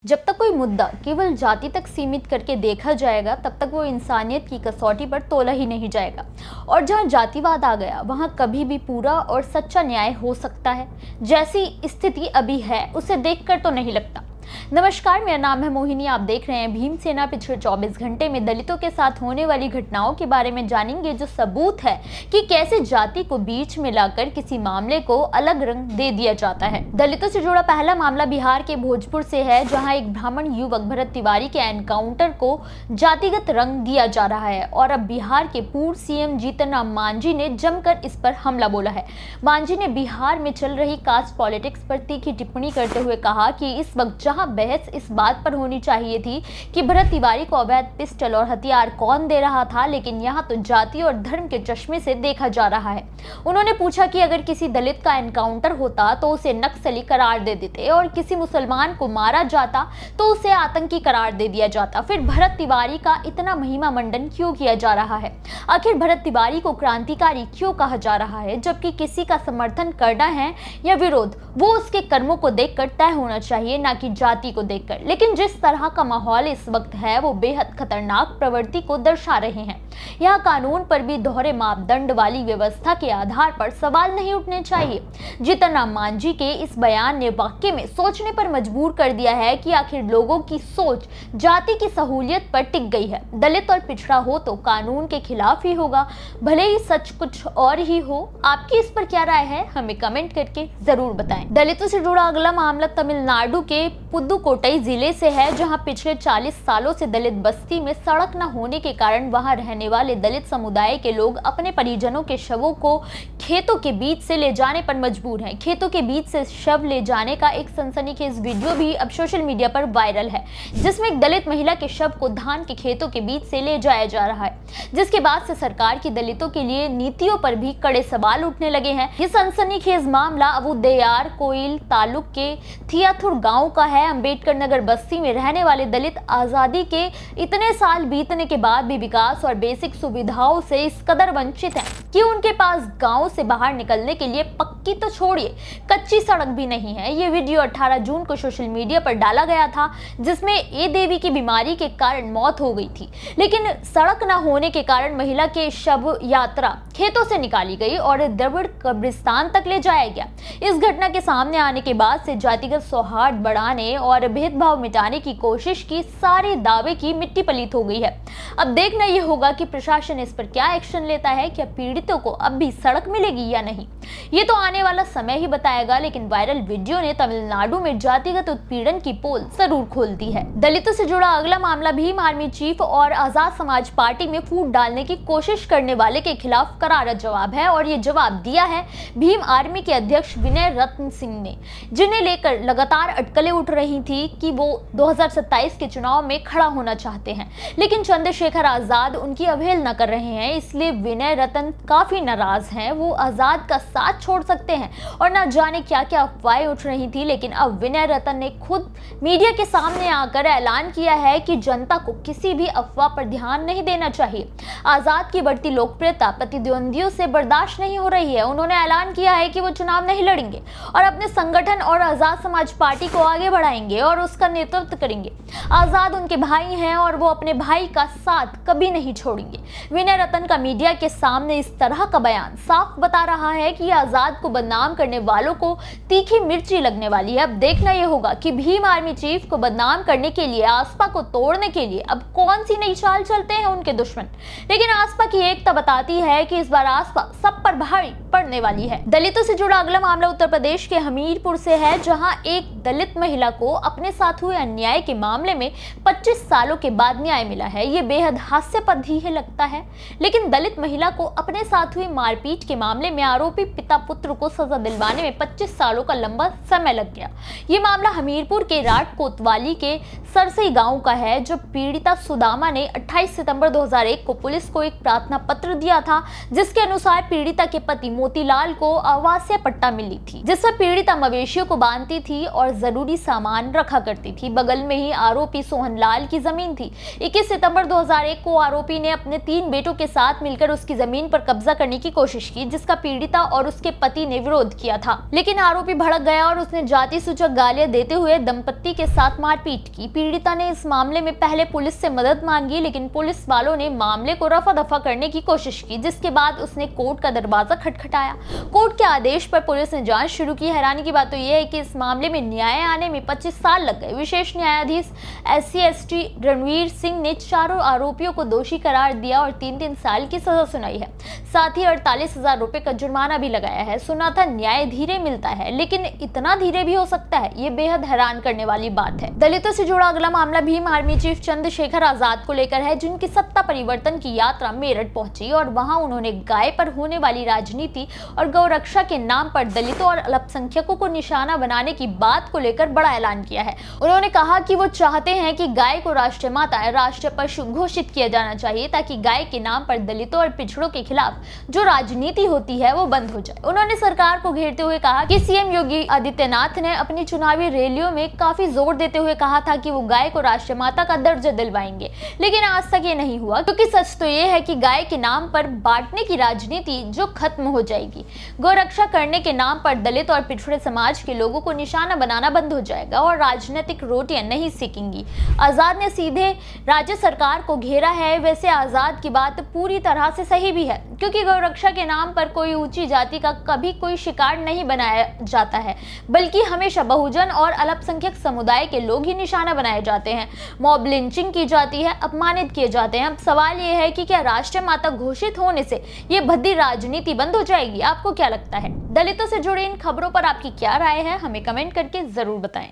जब तक कोई मुद्दा केवल जाति तक सीमित करके देखा जाएगा तब तक वो इंसानियत की कसौटी पर तोला ही नहीं जाएगा। और जहां जातिवाद आ गया वहां कभी भी पूरा और सच्चा न्याय हो सकता है। जैसी स्थिति अभी है उसे देखकर तो नहीं लगता। नमस्कार, मेरा नाम है मोहिनी। आप देख रहे हैं भीमसेना। पिछले 24 घंटे में दलितों के साथ होने वाली घटनाओं के बारे में जानेंगे, जो सबूत है कि कैसे जाति को बीच में लाकर किसी मामले को अलग रंग दे दिया जाता है। दलितों से जुड़ा पहला मामला बिहार के भोजपुर से है, जहां एक ब्राह्मण युवक भरत तिवारी के एनकाउंटर को जातिगत रंग दिया जा रहा है। और अब बिहार के पूर्व सीएम जीतन राम मांझी ने जमकर इस पर हमला बोला है। मांझी ने बिहार में चल रही कास्ट पॉलिटिक्स पर तीखी टिप्पणी करते हुए कहा कि इस वक्त जहां बहस इस बात पर होनी चाहिए थी कि भरत तिवारी को अवैध पिस्टल और हथियार कौन दे रहा था, लेकिन यहाँ तो जाति और धर्म के चश्मे से देखा जा रहा है। उन्होंने पूछा कि अगर किसी दलित का एनकाउंटर होता तो उसे नक्सली करार दे देते और किसी मुसलमान को मारा जाता तो उसे आतंकी करार दे दिया जाता। फिर भरत तिवारी का इतना महिमा मंडन क्यों किया जा रहा है? आखिर भरत तिवारी को क्रांतिकारी क्यों कहा जा रहा है? जबकि किसी का समर्थन करना है या विरोध, वो उसके कर्मों को देखकर तय होना चाहिए, ना कि जाति को देखकर। लेकिन जिस तरह का माहौल इस वक्त है वो बेहद खतरनाक प्रवृत्ति को दर्शा रहे हैं। यह कानून पर भी दोहरे मापदंड वाली व्यवस्था के आधार पर सवाल नहीं उठने चाहिए। जीतन राम मांझी के इस बयान ने वाकई में सोचने पर मजबूर कर दिया है कि आखिर लोगों की सोच जाति की सहूलियत पर टिक गई है। दलित और पिछड़ा हो तो कानून के खिलाफ ही होगा, भले ही सच कुछ और ही हो। आपकी इस पर क्या राय है, हमें कमेंट करके जरूर बताएं। दलितों से जुड़ा अगला मामला तमिलनाडु के पुदुकोट्टई जिले से है, जहां पिछले 40 सालों से दलित बस्ती में सड़क न होने के कारण वहां रहने वाले दलित समुदाय के लोग अपने परिजनों के शवों को खेतों के बीच से ले जाने पर मजबूर हैं। खेतों के बीच से शव ले जाने का एक सनसनीखेज वीडियो भी अब सोशल मीडिया पर वायरल है, जिसमें एक दलित महिला के शव को धान के खेतों के बीच से ले जाया जा रहा है, जिसके बाद से सरकार की दलितों के लिए नीतियों पर भी कड़े सवाल उठने लगे हैं। ये सनसनीखेज मामला अबुदेयार कोइल तालुक के थियाथुर गांव का है। अंबेडकर नगर बस्ती में रहने वाले दलित आजादी के इतने साल बीतने के बाद भी विकास और बेसिक सुविधाओं से इस कदर वंचित हैं कि उनके पास गांव से बाहर निकलने के लिए पक्की तो छोड़िए, कच्ची सड़क भी नहीं है। ये वीडियो 18 जून को सोशल मीडिया पर डाला गया था, जिसमें ए देवी की बीमारी के कारण मौत हो गई थी, लेकिन सड़क न होने के कारण महिला के शव यात्रा खेतों से निकाली गई और द्रविड़ कब्रिस्तान तक ले जाया गया। इस घटना के सामने आने के बाद से जातिगत सौहार्द बढ़ाने और भेदभाव मिटाने की कोशिश की सारे दावे की मिट्टी पलीत हो गई है। अब देखना यह होगा कि प्रशासन इस पर क्या एक्शन लेता है। क्या पीड़ितों को अब भी सड़क मिलेगी या नहीं, ये तो आने वाला समय ही बताएगा। लेकिन वायरल वीडियो ने तमिलनाडु में जातिगत उत्पीड़न की पोल जरूर खोल दी है। दलितों से जुड़ा अगला मामला भीम आर्मी चीफ और आजाद समाज पार्टी में फूट डालने की कोशिश करने वाले के खिलाफ करारा जवाब है, और ये जवाब दिया है भीम आर्मी के अध्यक्ष विनय रत्न सिंह ने, जिन्हें लेकर लगातार अटकलें उठ रही थी कि वो 2027 के चुनाव में खड़ा होना चाहते हैं, लेकिन चंद्रशेखर आजाद उनकी अवहेलना कर रहे हैं। इसलिए विनय रतन काफी नाराज हैं। वो आजाद का साथ छोड़ सकते हैं और न जाने क्या क्या अफवाहें उठ रही थी, लेकिन अब विनय रतन ने खुद मीडिया के सामने आकर ऐलान किया है कि जनता को किसी भी अफवाह पर ध्यान नहीं देना चाहिए। आजाद की बढ़ती लोकप्रियता प्रतिद्वंदियों से बर्दाश्त नहीं हो रही है। उन्होंने ऐलान किया है कि वो चुनाव नहीं लड़ेंगे और अपने संगठन और आजाद समाज पार्टी को आगे बढ़ाएंगे और उसका नेतृत्व करेंगे। आजाद उनके भाई हैं और वो अपने भाई का साथ कभी नहीं छोड़ेंगे। विनय रतन का मीडिया के सामने इस तरह का बयान साफ बता रहा है कि आजाद को बदनाम करने वालों को तीखी मिर्ची लगने वाली है। अब देखना यह होगा कि भीम आर्मी चीफ को बदनाम करने के लिए, आसपा को तोड़ने के लिए अब कौन सी नई चाल चलते हैं उनके दुश्मन। लेकिन आसपा की एकता बताती है कि इस बार आसपा सब पर भारी पड़ने वाली है। दलितों से जुड़ा अगला मामला उत्तर प्रदेश के हमीरपुर से है, जहां एक दलित महिला को अपने साथ हुए अन्याय के मामले में 25 सालों के बाद न्याय मिला है। ये बेहद हास्यपद ही लगता है, लेकिन दलित महिला को अपने साथ हुई मारपीट के मामले में आरोपी पिता पुत्र को सजा दिलवाने में 25 सालों का लंबा समय लग गया। ये मामला हमीरपुर के राट कोतवाली के सरसई गांव का है, जो पीड़िता सुदामा ने 28 सितंबर 2001 को पुलिस को एक प्रार्थना पत्र दिया था, जिसके अनुसार पीड़िता के पति मोतीलाल को आवासीय पट्टा मिली थी, जिससे पीड़िता मवेशियों को बांधती थी और और जरूरी सामान रखा करती थी। बगल में ही आरोपी सोहनलाल की जमीन थी। 21 सितंबर 2001 को आरोपी ने अपने 3 बेटों के साथ मिलकर उसकी जमीन पर कब्जा करने की कोशिश की, जिसका पीड़िता और उसके पति ने विरोध किया था। लेकिन आरोपी भड़क गया और उसने जाति सूचक गालियां देते हुए दंपत्ति के साथ मारपीट की। पीड़िता ने इस मामले में पहले पुलिस से मदद मांगी, लेकिन पुलिस वालों ने मामले को रफा दफा करने की कोशिश की, जिसके बाद उसने कोर्ट का दरवाजा खटखटाया। कोर्ट के आदेश पर पुलिस ने जांच शुरू की। हैरानी की बात तो यह है कि इस मामले में न्याय आने में 25 साल लग गए। विशेष न्यायाधीश SC/ST रणवीर सिंह ने चारों आरोपियों को दोषी करार दिया और 3-3 साल की सजा सुनाई है। साथ ही 48,000 रुपए का जुर्माना भी लगाया है। सुना था न्याय धीरे मिलता है, लेकिन इतना धीरे भी हो सकता है, ये बेहद हैरान करने वाली बात है। दलितों से जुड़ा अगला मामला भीम आर्मी चीफ चंद्रशेखर आजाद को लेकर है, जिनकी सत्ता परिवर्तन की यात्रा मेरठ पहुंची और वहां उन्होंने गाय पर होने वाली राजनीति और गौरक्षा के नाम पर दलितों और अल्पसंख्यकों को निशाना बनाने की बात को लेकर बड़ा ऐलान किया है। उन्होंने कहा कि वो चाहते हैं कि गाय को राष्ट्रीय माता, राष्ट्रीय पशु घोषित किया जाना चाहिए, ताकि गाय के नाम पर दलितों और पिछड़ों के खिलाफ जो राजनीति होती है वो बंद हो जाए। उन्होंने सरकार को घेरते हुए कहा कि सीएम योगी आदित्यनाथ ने अपनी चुनावी रैलियों में काफी जोर देते हुए कहा था कि वो गाय को राष्ट्रीय माता का दर्जा दिलवाएंगे, लेकिन आज तक ये नहीं हुआ, क्योंकि सच तो ये है कि गाय के नाम पर बांटने की राजनीति जो खत्म हो जाएगी। गौरक्षा करने के नाम पर दलित और पिछड़े समाज के लोगों को निशाना बनाना बंद हो जाएगा और राजनीतिक रोटियां नहीं सेकेंगी। आजाद ने सीधे राज्य सरकार को घेरा है। वैसे आजाद की बात पूरी तरह से सही भी है, क्योंकि गौरक्षा के नाम पर कोई ऊंची जाति का कभी कोई शिकार नहीं बनाया जाता है, बल्कि हमेशा बहुजन और अल्पसंख्यक समुदाय के लोग ही निशाना बनाए जाते हैं। मॉब लिंचिंग की जाती है, अपमानित किए जाते हैं। अब सवाल ये है कि क्या राष्ट्रीय माता घोषित होने से ये भद्दी राजनीति बंद हो जाएगी? आपको क्या लगता है? दलितों से जुड़ी इन खबरों पर आपकी क्या राय है? हमें कमेंट करके जरूर बताएं।